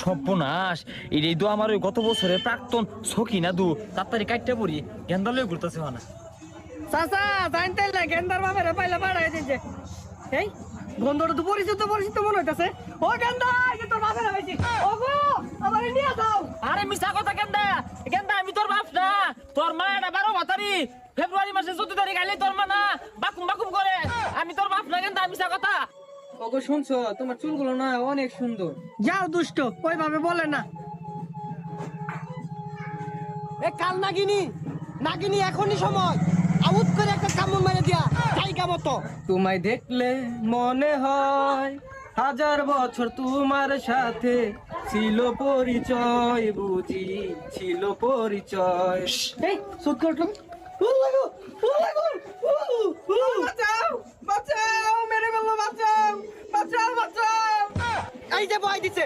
সর্বনাশ, এই তো আমার ওই গত বছরে প্রাক্তন সখী না দু তাড়াতাড়ি কাটতে পড়ি গেন্দা লয়ে ঘুরতেছে না। চাচা জানতে না গেন্দার বাপের পাইলে পাড়াই দিনছে। এই গন্ধটা তো পরিচিত পরিচিত মনে হইতাছে। ও গেন্দা, এই যে তোর বাপের হইছি। ওগো আমারে নিয়ে যাও। আরে মিছা কথা গেন্দা, গেন্দা আমি তোর বাপ না, তোর মা এটা 12 ভাতারি ফেব্রুয়ারি মাসে 14 তারিখ আইলে তোর মা না বাকুম বাকুম করে। আমি তোর বাপ না গেন্দা, মিছা কথা। ওগো শুনছো, তোমার চুলগুলো না অনেক সুন্দর। যাও দুষ্ট, ওইভাবে বলে না। এ কাল নাগিনী, নাগিনী এখনই সময় আউট করে একটা কামড় মেরে দিয়া জায়গা মতো। তোমায় দেখলে মনে হয় 1000 বছর তোমার সাথে ছিল পরিচয়, বুঝি ছিল পরিচয়। এই সুদ করলাম। বাঁচাও বাঁচাও, মেরে ফেললো, বাঁচাও বাঁচাও বাঁচাও। এই যে ভয় দিছে।